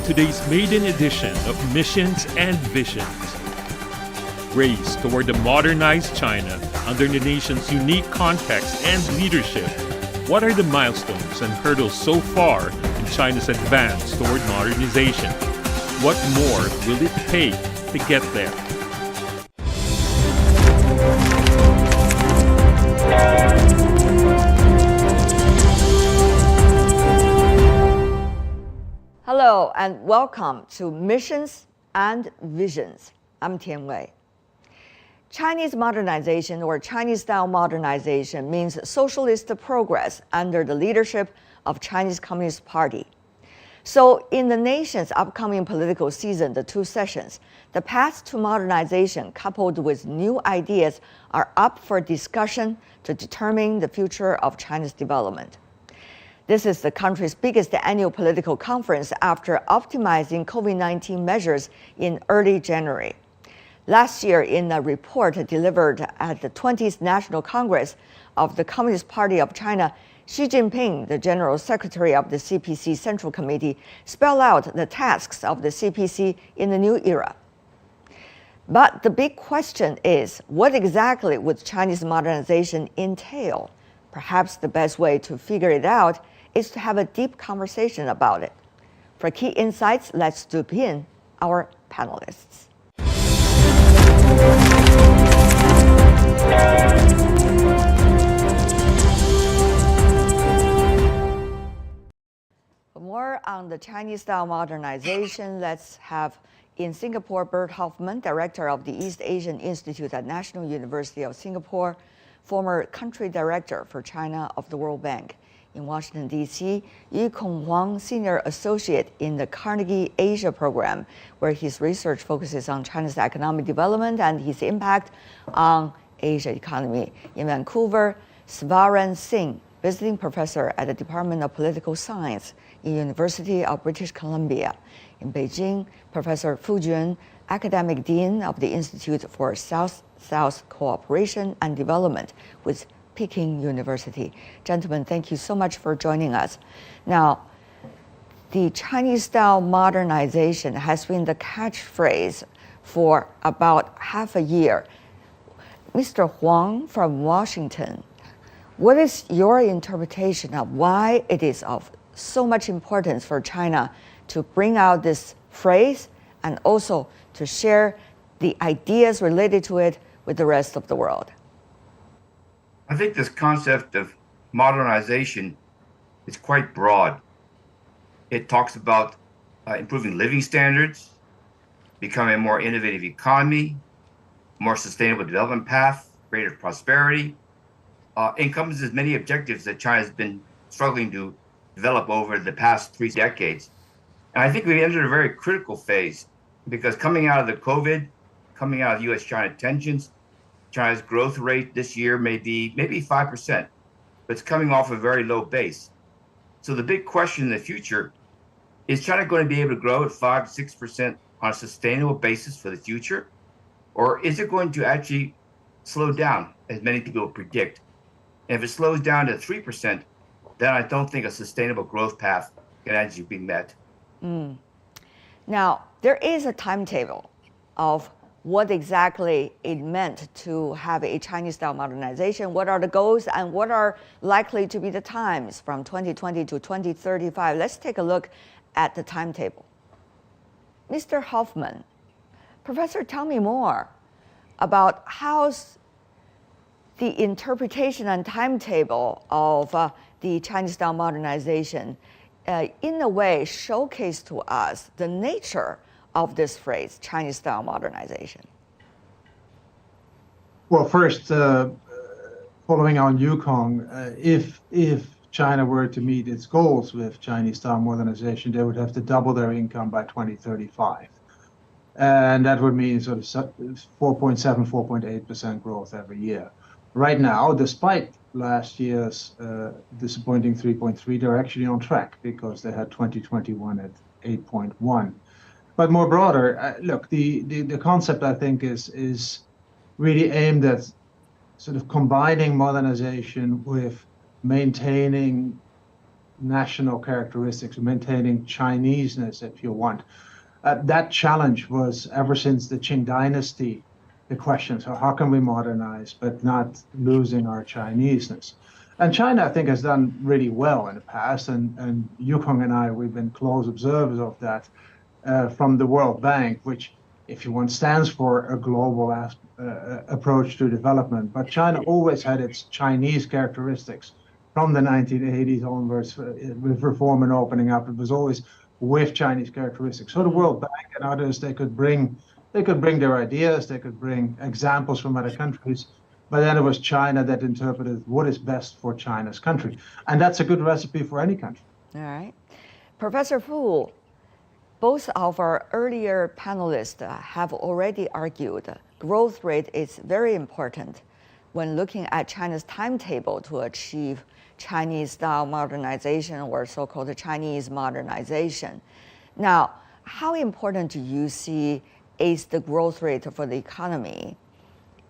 Today's maiden edition of Missions and Visions. Race toward a modernized China under the nation's unique context and leadership. What are the milestones and hurdles so far in China's advance toward modernization? What more will it take to get there? Hello and welcome to Missions and Visions. I'm Tian Wei. Chinese modernization or Chinese-style modernization means socialist progress under the leadership of Chinese Communist Party. So in the nation's upcoming political season, the two sessions, the path to modernization coupled with new ideas are up for discussion to determine the future of China's development. This is the country's biggest annual political conference after optimizing COVID-19 measures in early January. Last year, in a report delivered at the 20th National Congress of the Communist Party of China, Xi Jinping, the General Secretary of the CPC Central Committee, spelled out the tasks of the CPC in the new era. But the big question is, what exactly would Chinese modernization entail? Perhaps the best way to figure it out is to have a deep conversation about it. For key insights, let's loop in our panelists. For more on the Chinese-style modernization, let's have in Singapore Bert Hoffman, Director of the East Asian Institute at National University of Singapore, former Country Director for China of the World Bank. In Washington, D.C., Yikong Huang, Senior Associate in the Carnegie Asia Program, where his research focuses on China's economic development and his impact on Asia economy. In Vancouver, Svaran Singh, Visiting Professor at the Department of Political Science in University of British Columbia. In Beijing, Professor Fu Jun, Academic Dean of the Institute for South-South Cooperation and Development with Peking University. Gentlemen, thank you so much for joining us. Now, the Chinese-style modernization has been the catchphrase for about half a year. Mr. Huang from Washington, what is your interpretation of why it is of so much importance for China to bring out this phrase and also to share the ideas related to it with the rest of the world? I think this concept of modernization is quite broad. It talks about improving living standards, becoming a more innovative economy, more sustainable development path, greater prosperity, encompasses many objectives that China has been struggling to develop over the past 3 decades. And I think we've entered a very critical phase because coming out of the COVID, coming out of U.S.-China tensions, China's growth rate this year may be maybe 5%, but it's coming off a very low base. So the big question in the future, is China going to be able to grow at 5 to 6% on a sustainable basis for the future? Or is it going to actually slow down, as many people predict? And if it slows down to 3%, then I don't think a sustainable growth path can actually be met. Now, there is a timetable of what exactly it meant to have a Chinese-style modernization, what are the goals, and what are likely to be the times from 2020 to 2035. Let's take a look at the timetable. Mr. Hoffman, Professor, tell me more about how's the interpretation and timetable of the Chinese-style modernization in a way showcase to us the nature of this phrase, Chinese-style modernization? Well, first, following on Yukong, if China were to meet its goals with Chinese-style modernization, they would have to double their income by 2035. And that would mean sort of 4.7, 4.8% growth every year. Right now, despite last year's disappointing 3.3, they're actually on track because they had 2021 at 8.1. But more broader, look, the concept I think is really aimed at sort of combining modernization with maintaining national characteristics, maintaining Chineseness, if you want. That challenge was ever since the Qing dynasty, the question, so how can we modernize but not losing our Chineseness? And China, I think, has done really well in the past, and Yukong and I, we've been close observers of that from the World Bank, which, if you want, stands for a global approach to development. But China always had its Chinese characteristics from the 1980s onwards, with reform and opening up. It was always with Chinese characteristics. So the World Bank and others, they could bring their ideas, they could bring examples from other countries, but then it was China that interpreted what is best for China's country. And that's a good recipe for any country. All right. Professor Fu, both of our earlier panelists have already argued growth rate is very important when looking at China's timetable to achieve Chinese-style modernization, or so-called Chinese modernization. Now, how important do you see is the growth rate for the economy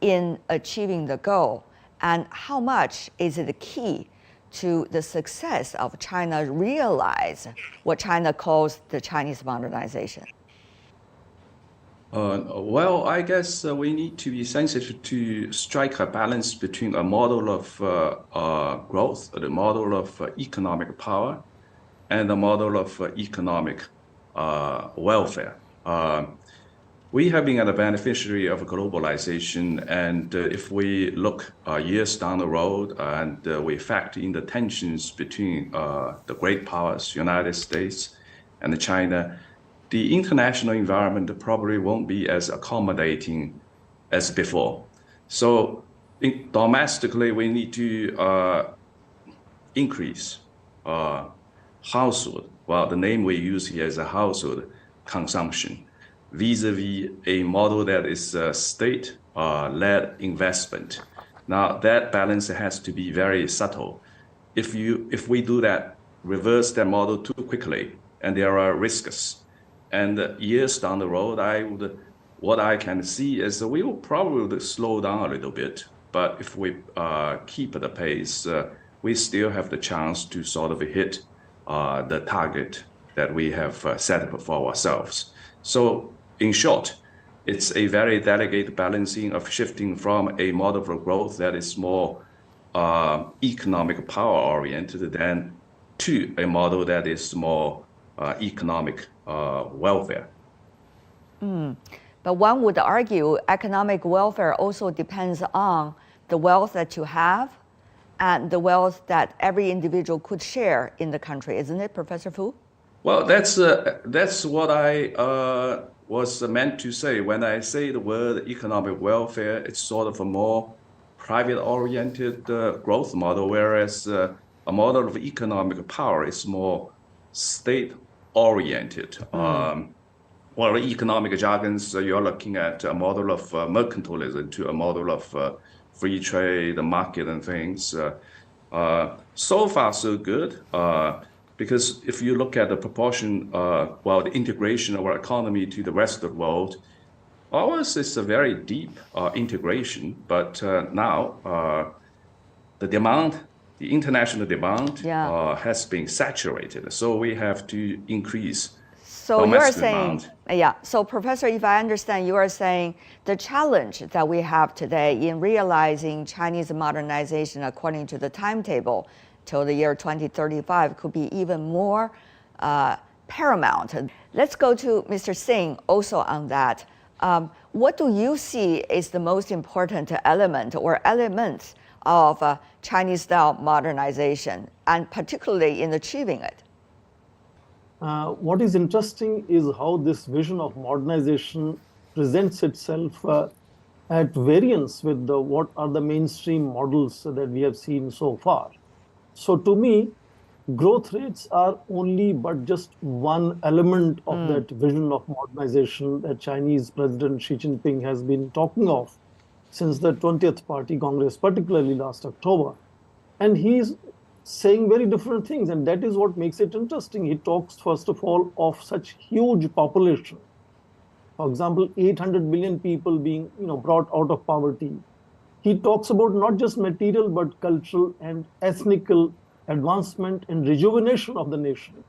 in achieving the goal, and how much is it key to the success of China realize what China calls the Chinese modernization? Well, I guess we need to be sensitive to strike a balance between a model of growth, the model of economic power, and the model of economic welfare. We have been a beneficiary of globalization, and if we look years down the road and we factor in the tensions between the great powers, United States and China, the international environment probably won't be as accommodating as before. So domestically, we need to increase household, well, the name we use here is a household consumption, vis-a-vis a model that is state-led investment. Now, that balance has to be very subtle. If we do that, reverse that model too quickly, and there are risks. And years down the road, what I can see is that we will probably slow down a little bit. But if we keep the pace, we still have the chance to sort of hit the target that we have set for ourselves. So in short, it's a very delicate balancing of shifting from a model for growth that is more economic power oriented than to a model that is more economic welfare. But one would argue economic welfare also depends on the wealth that you have and the wealth that every individual could share in the country, isn't it, Professor Fu? Well, that's what I was meant to say. When I say the word economic welfare, it's sort of a more private-oriented growth model, whereas a model of economic power is more state-oriented. Well, economic jargons, you're looking at a model of mercantilism to a model of free trade, the market and things. So far, so good. Because if you look at the proportion, the integration of our economy to the rest of the world, ours is a very deep integration. But now the international demand has been saturated. So we have to increase. So you are saying, so Professor, if I understand, you are saying the challenge that we have today in realizing Chinese modernization according to the timetable till the year 2035 could be even more paramount. Let's go to Mr. Singh also on that. What do you see is the most important element or elements of Chinese-style modernization, and particularly in achieving it? What is interesting is how this vision of modernization presents itself at variance with what are the mainstream models that we have seen so far. So to me, growth rates are only but just one element of that vision of modernization that Chinese President Xi Jinping has been talking of since the 20th Party Congress, particularly last October. And he's saying very different things, and that is what makes it interesting. He talks, first of all, of such huge population, For example, 800 million people being brought out of poverty. He talks about not just material but cultural and ethnical advancement and rejuvenation of the nation.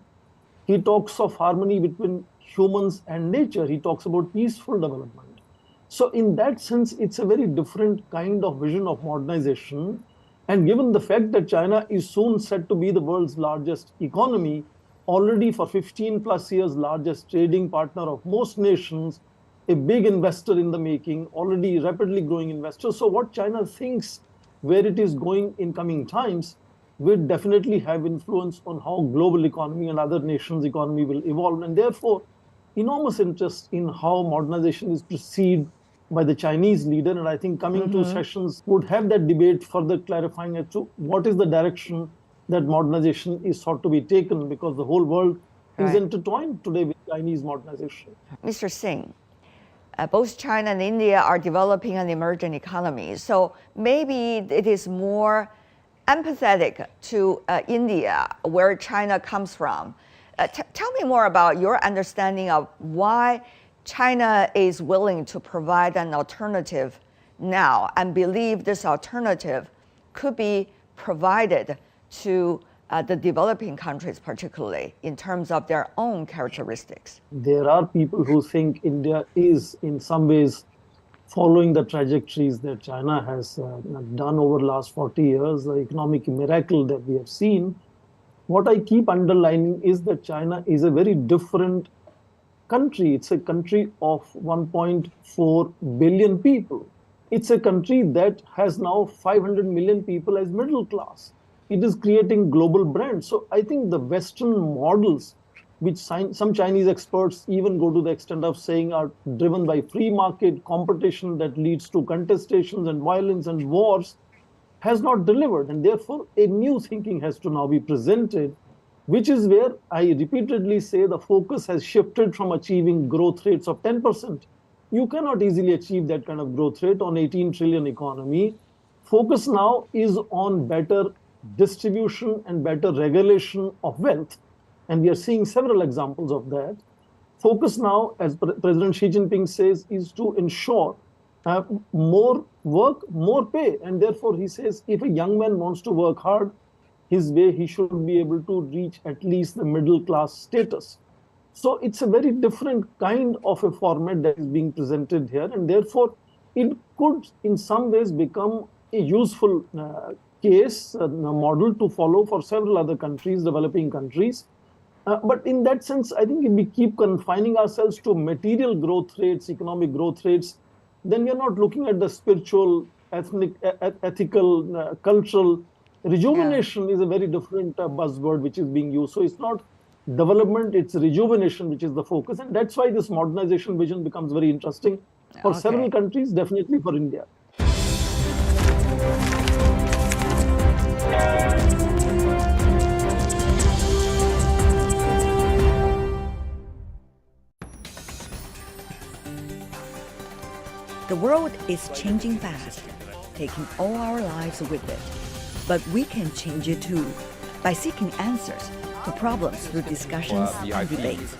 He talks of harmony between humans and nature. He talks about peaceful development. So in that sense, it's a very different kind of vision of modernization. And given the fact that China is soon set to be the world's largest economy, already for 15 plus years, largest trading partner of most nations, a big investor in the making, already rapidly growing investor. So what China thinks where it is going in coming times will definitely have influence on how global economy and other nations' economy will evolve. And therefore, enormous interest in how modernization is perceived by the Chinese leader. And I think coming two sessions would have that debate further clarifying as to what is the direction that modernization is sought to be taken, because the whole world is intertwined today with Chinese modernization. Mr. Singh, both China and India are developing an emerging economy. So maybe it is more empathetic to India, where China comes from. Tell me more about your understanding of why China is willing to provide an alternative now and believe this alternative could be provided to the developing countries, particularly in terms of their own characteristics. There are people who think India is in some ways following the trajectories that China has done over the last 40 years, the economic miracle that we have seen. What I keep underlining is that China is a very different country. It's a country of 1.4 billion people. It's a country that has now 500 million people as middle class. It is creating global brands. So I think the Western models, which some Chinese experts even go to the extent of saying are driven by free market competition that leads to contestations and violence and wars, has not delivered. And therefore, a new thinking has to now be presented, which is where I repeatedly say the focus has shifted from achieving growth rates of 10%. You cannot easily achieve that kind of growth rate on 18 trillion economy. Focus now is on better distribution and better regulation of wealth. And we are seeing several examples of that. Focus now, as President Xi Jinping says, is to ensure more work, more pay. And therefore, he says, if a young man wants to work hard, his way, he should be able to reach at least the middle class status. So it's a very different kind of a format that is being presented here. And therefore, it could in some ways become a useful case, a model to follow for several other countries, developing countries. But in that sense, I think if we keep confining ourselves to material growth rates, economic growth rates, then we are not looking at the spiritual, ethnic, ethical, cultural. Rejuvenation is a very different buzzword which is being used. So it's not development, it's rejuvenation which is the focus. And that's why this modernization vision becomes very interesting for several countries, definitely for India. The world is changing fast, taking all our lives with it. But we can change it too, by seeking answers to problems through discussions and debates.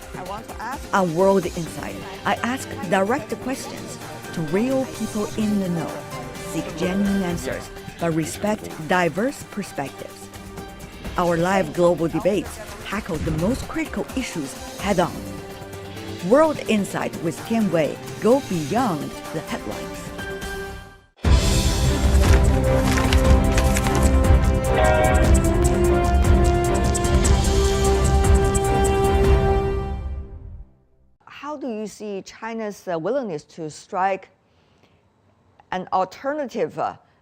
On World Insight, I ask direct questions to real people in the know, seek genuine answers, but respect diverse perspectives. Our live global debates tackle the most critical issues head-on. World Insight with Tian Wei go beyond the headlines. How do you see China's willingness to strike an alternative,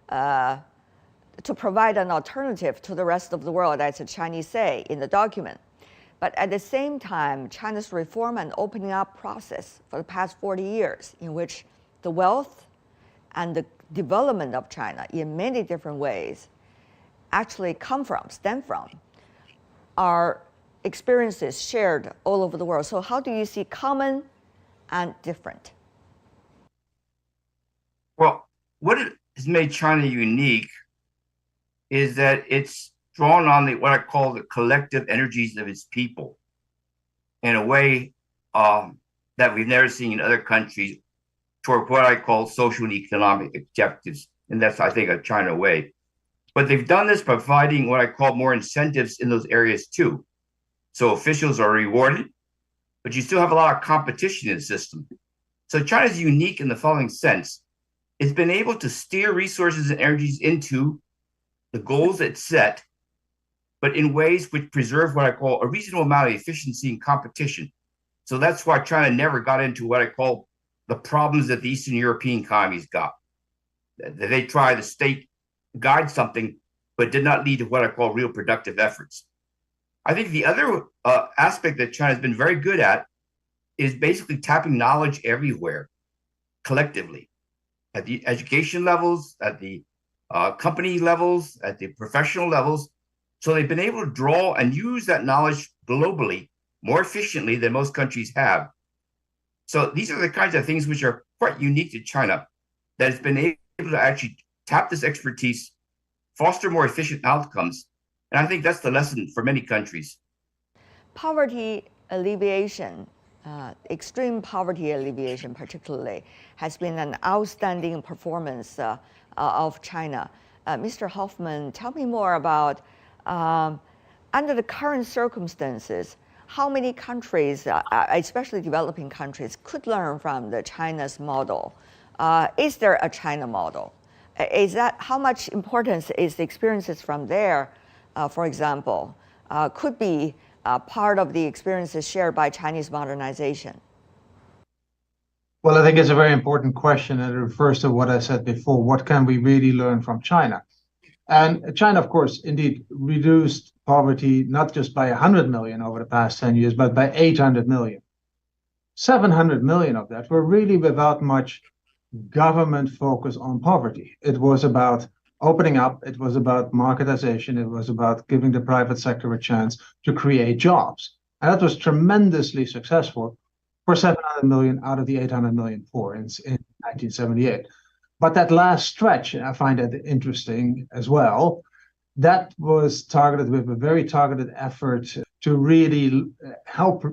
to provide an alternative to the rest of the world, as the Chinese say in the document? But at the same time, China's reform and opening up process for the past 40 years, in which the wealth and the development of China in many different ways actually stem from, are experiences shared all over the world. So how do you see common and different? Well, what has made China unique is that it's drawn on what I call the collective energies of its people in a way that we've never seen in other countries toward what I call social and economic objectives. And that's, I think, a China way. But they've done this by providing what I call more incentives in those areas too. So officials are rewarded, but you still have a lot of competition in the system. So China is unique in the following sense. It's been able to steer resources and energies into the goals it set, but in ways which preserve what I call a reasonable amount of efficiency and competition. So that's why China never got into what I call the problems that the Eastern European economies got. They try the state guide something, but did not lead to what I call real productive efforts. I think the other aspect that China has been very good at is basically tapping knowledge everywhere, collectively, at the education levels, at the company levels, at the professional levels. So they've been able to draw and use that knowledge globally more efficiently than most countries have. So these are the kinds of things which are quite unique to China, that has been able to actually tap this expertise, foster more efficient outcomes. And I think that's the lesson for many countries. Poverty alleviation, extreme poverty alleviation particularly, has been an outstanding performance of China. Mr. Hoffman, tell me more about, under the current circumstances, how many countries, especially developing countries, could learn from the China's model? Is there a China model? Is that, how much importance is the experiences from there, for example, could be part of the experiences shared by Chinese modernization? Well, I think it's a very important question, and it refers to what I said before. What can we really learn from China? And China, of course, indeed reduced poverty not just by 100 million over the past 10 years, but by 800 million. 700 million of that were really without much government focus on poverty. It was about opening up, it was about marketization, it was about giving the private sector a chance to create jobs. And that was tremendously successful for 700 million out of the 800 million poor in 1978. But that last stretch, and I find that interesting as well, that was targeted with a very targeted effort to really help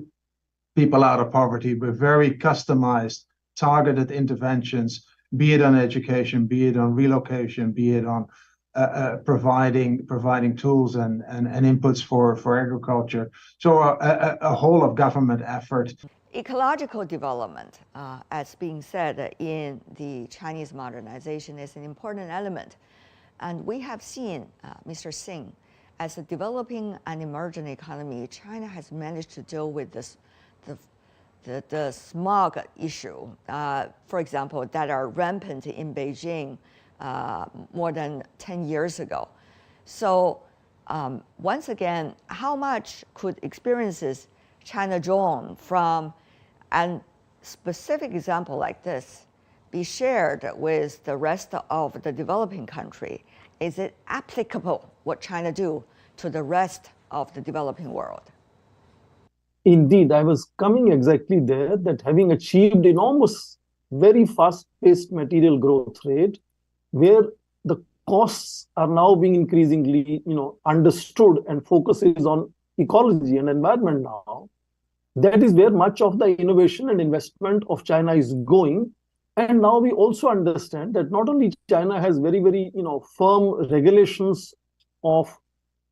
people out of poverty with very customized, targeted interventions, be it on education, be it on relocation, be it on providing tools and inputs for agriculture. So a whole of government effort. Ecological development, as being said in the Chinese modernization, is an important element. And we have seen, Mr. Singh, as a developing and emerging economy, China has managed to deal with this, the smog issue, for example, that are rampant in Beijing more than 10 years ago. So once again, how much could experiences China drawn from a specific example like this be shared with the rest of the developing country? Is it applicable, what China do, to the rest of the developing world? Indeed, I was coming exactly there, that having achieved enormous, very fast-paced material growth rate, where the costs are now being increasingly, understood, and focus is on ecology and environment now, that is where much of the innovation and investment of China is going. And now we also understand that not only China has very, very, firm regulations of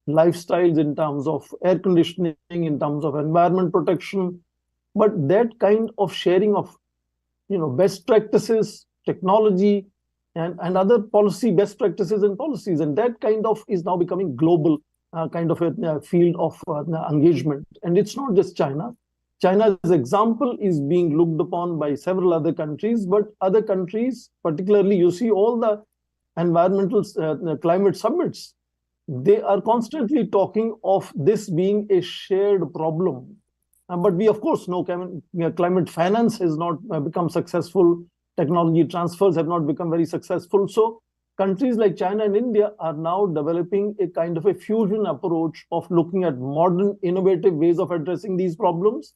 lifestyles in terms of air conditioning, in terms of environment protection, but that kind of sharing of, best practices, technology, and other policy best practices and policies, and that kind of is now becoming global kind of a field of engagement. And it's not just China. China's example is being looked upon by several other countries, but other countries, particularly you see all the environmental climate summits, they are constantly talking of this being a shared problem. But we, of course, know climate finance has not become successful. Technology transfers have not become very successful. So countries like China and India are now developing a kind of a fusion approach of looking at modern, innovative ways of addressing these problems,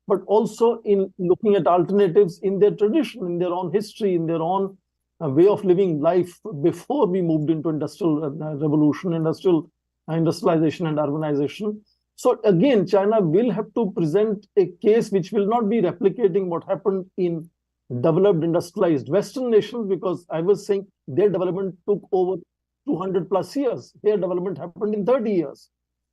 but also in looking at alternatives in their tradition, in their own history, in their own way of living life before we moved into industrial revolution, industrialization and urbanization. So again, China will have to present a case which will not be replicating what happened in developed industrialized Western nations, because I was saying their development took over 200 plus years. Their development happened in 30 years.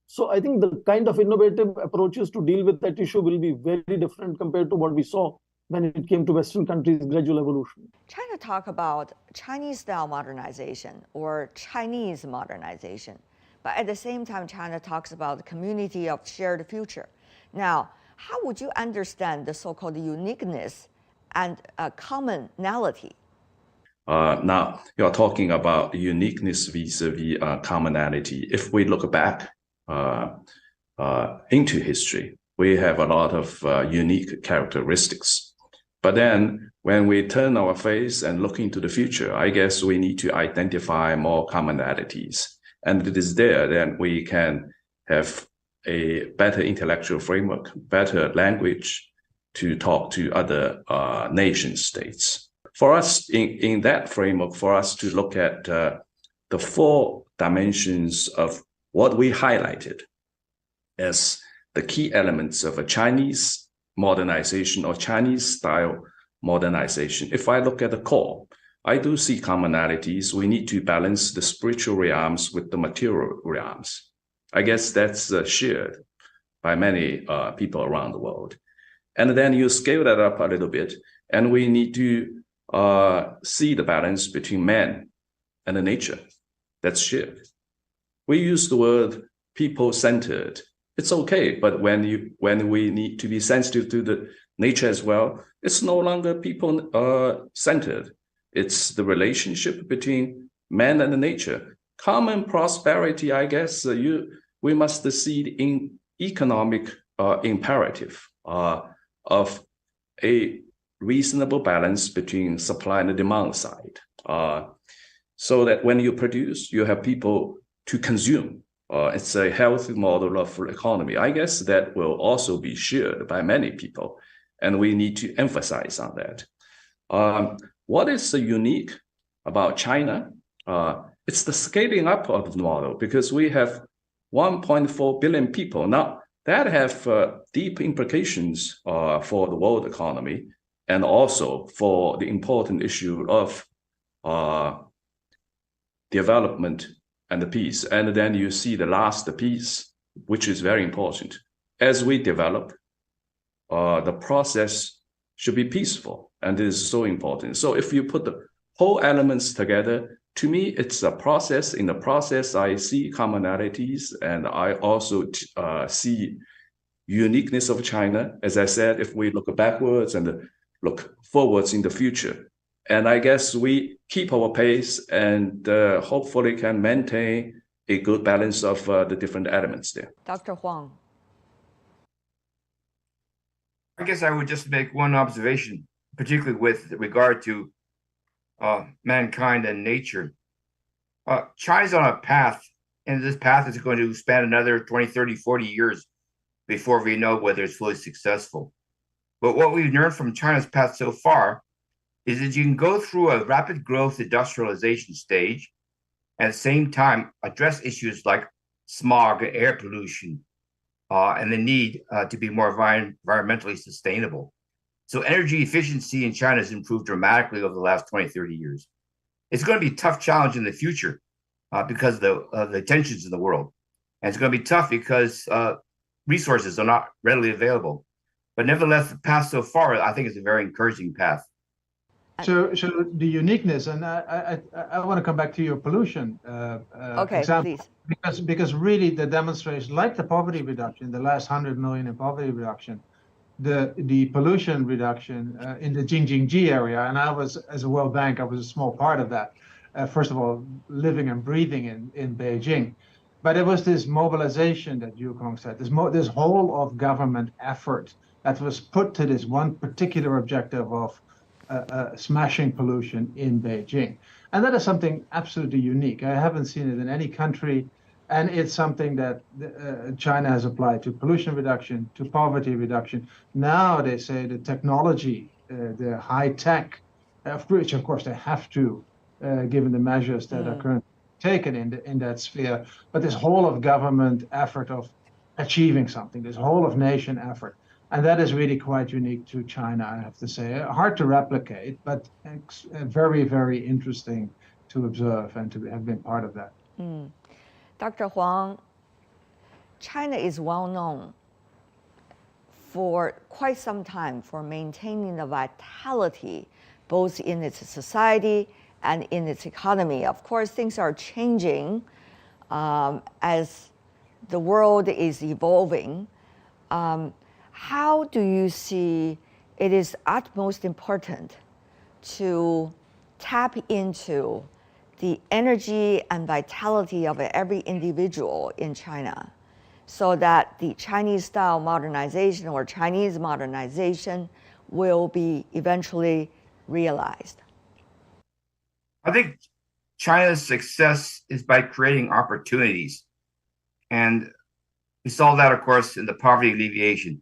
So I think the kind of innovative approaches to deal with that issue will be very different compared to what we saw when it came to Western countries' gradual evolution. China talk about Chinese-style modernization or Chinese modernization, but at the same time, China talks about the community of shared future. Now, how would you understand the so-called uniqueness and commonality? Now, you're talking about uniqueness vis-a-vis commonality. If we look back into history, we have a lot of unique characteristics. But then when we turn our face and look into the future, I guess we need to identify more commonalities. And it is there that we can have a better intellectual framework, better language to talk to other nation states. For us, in that framework, for us to look at the 4 dimensions of what we highlighted as the key elements of a Chinese modernization or Chinese-style modernization. If I look at the core, I do see commonalities. We need to balance the spiritual realms with the material realms. I guess that's shared by many people around the world. And then you scale that up a little bit, and we need to see the balance between man and the nature. That's shared. We use the word people-centered. It's okay, but when we need to be sensitive to the nature as well, it's no longer people-centered. It's the relationship between man and nature. Common prosperity, I guess, we must see in economic imperative of a reasonable balance between supply and the demand side, so that when you produce, you have people to consume. It's a healthy model of economy. I guess that will also be shared by many people, and we need to emphasize on that. What is unique about China? It's the scaling up of the model, because we have 1.4 billion people. Now, that have deep implications for the world economy, and also for the important issue of development and the peace. And then you see the last piece, which is very important. As we develop, the process should be peaceful, and it is so important. So if you put the whole elements together, to me, it's a process. In the process, I see commonalities, and I also see uniqueness of China. As I said, if we look backwards and look forwards in the future, and I guess we keep our pace and hopefully can maintain a good balance of the different elements there. Dr. Huang. I guess I would just make one observation, particularly with regard to mankind and nature. China's on a path, and this path is going to span another 20, 30, 40 years before we know whether it's fully successful. But what we've learned from China's path so far is that you can go through a rapid growth industrialization stage, and at the same time address issues like smog, air pollution, and the need to be more environmentally sustainable. So energy efficiency in China has improved dramatically over the last 20, 30 years. It's going to be a tough challenge in the future because of the tensions in the world. And it's going to be tough because resources are not readily available. But nevertheless, the path so far, I think, is a very encouraging path. So the uniqueness, and I want to come back to your pollution example, please. Because really the demonstration, like the poverty reduction, the last 100 million in poverty reduction, the pollution reduction in the Jing-Jin-Ji area, and I was, as a World Bank, I was a small part of that. First of all, living and breathing in Beijing, but it was this mobilization that Yukong said, this whole of government effort that was put to this one particular objective of smashing pollution in Beijing. And that is something absolutely unique. I haven't seen it in any country, and it's something that China has applied to pollution reduction, to poverty reduction. Now they say the technology, the high tech, which of course they have to, given the measures that are currently taken in that sphere, but this whole of government effort of achieving something, this whole of nation effort. And that is really quite unique to China, I have to say. Hard to replicate, but very, very interesting to observe and to have been part of that. Dr. Huang, China is well known for quite some time for maintaining the vitality both in its society and in its economy. Of course, things are changing as the world is evolving. How do you see it is utmost important to tap into the energy and vitality of every individual in China so that the Chinese-style modernization or Chinese modernization will be eventually realized? I think China's success is by creating opportunities. And we saw that, of course, in the poverty alleviation,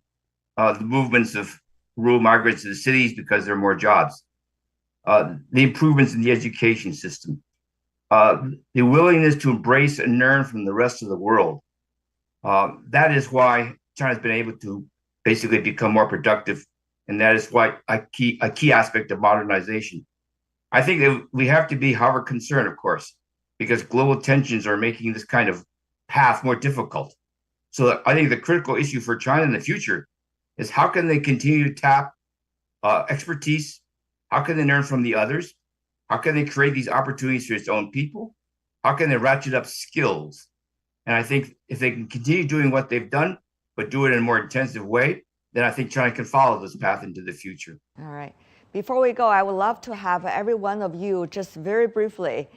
the movements of rural migrants to the cities because there are more jobs, the improvements in the education system, the willingness to embrace and learn from the rest of the world. That is why China's been able to basically become more productive. And that is why a key aspect of modernization. I think that we have to be, however, concerned, of course, because global tensions are making this kind of path more difficult. So I think the critical issue for China in the future is how can they continue to tap expertise? How can they learn from the others? How can they create these opportunities for its own people? How can they ratchet up skills? And I think if they can continue doing what they've done, but do it in a more intensive way, then I think China can follow this path into the future. All right. Before we go, I would love to have every one of you just very briefly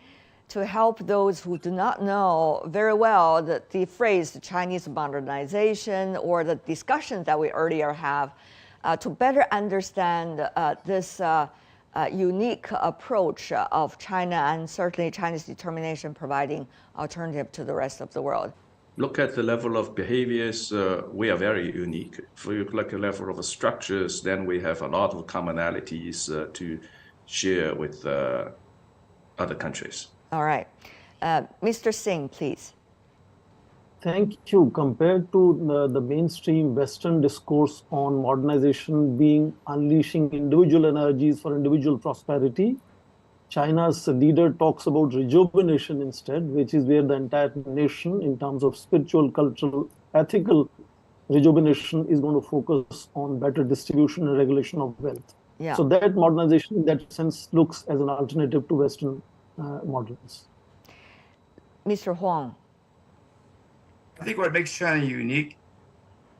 to help those who do not know very well the phrase Chinese modernization or the discussions that we earlier have to better understand this unique approach of China and certainly China's determination providing alternative to the rest of the world. Look at the level of behaviors, we are very unique. If you look at the level of structures, then we have a lot of commonalities to share with other countries. All right. Mr. Singh, please. Thank you. Compared to the mainstream Western discourse on modernization being unleashing individual energies for individual prosperity, China's leader talks about rejuvenation instead, which is where the entire nation, in terms of spiritual, cultural, ethical rejuvenation, is going to focus on better distribution and regulation of wealth. Yeah. So that modernization, in that sense, looks as an alternative to Western models. Mr. Huang. I think what makes China unique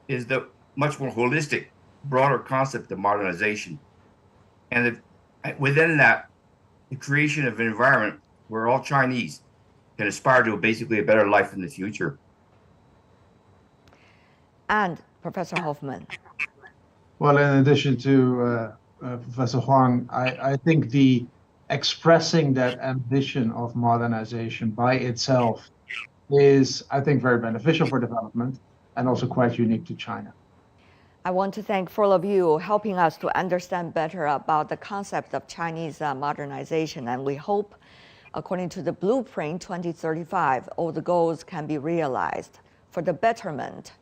is the much more holistic, broader concept of modernization. And within that, the creation of an environment where all Chinese can aspire to basically a better life in the future. And Professor Hoffman. Well, in addition to Professor Huang, I think the expressing that ambition of modernization by itself is, I think, very beneficial for development and also quite unique to China. I want to thank all of you helping us to understand better about the concept of Chinese modernization. And we hope, according to the Blueprint 2035, all the goals can be realized for the betterment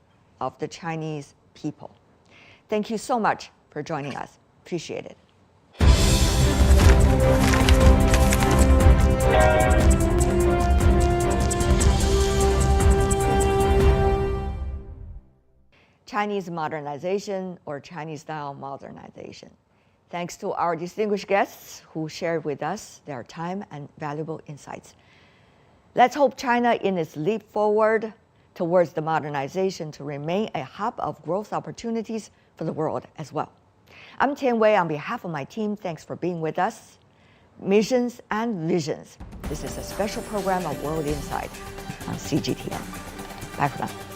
of the Chinese people. Thank you so much for joining us. Appreciate it. Chinese modernization or Chinese-style modernization. Thanks to our distinguished guests who shared with us their time and valuable insights. Let's hope China in its leap forward towards the modernization to remain a hub of growth opportunities for the world as well. I'm Tian Wei on behalf of my team. Thanks for being with us. Missions and Visions. This is a special program of World Insight on CGTN. Bye for now.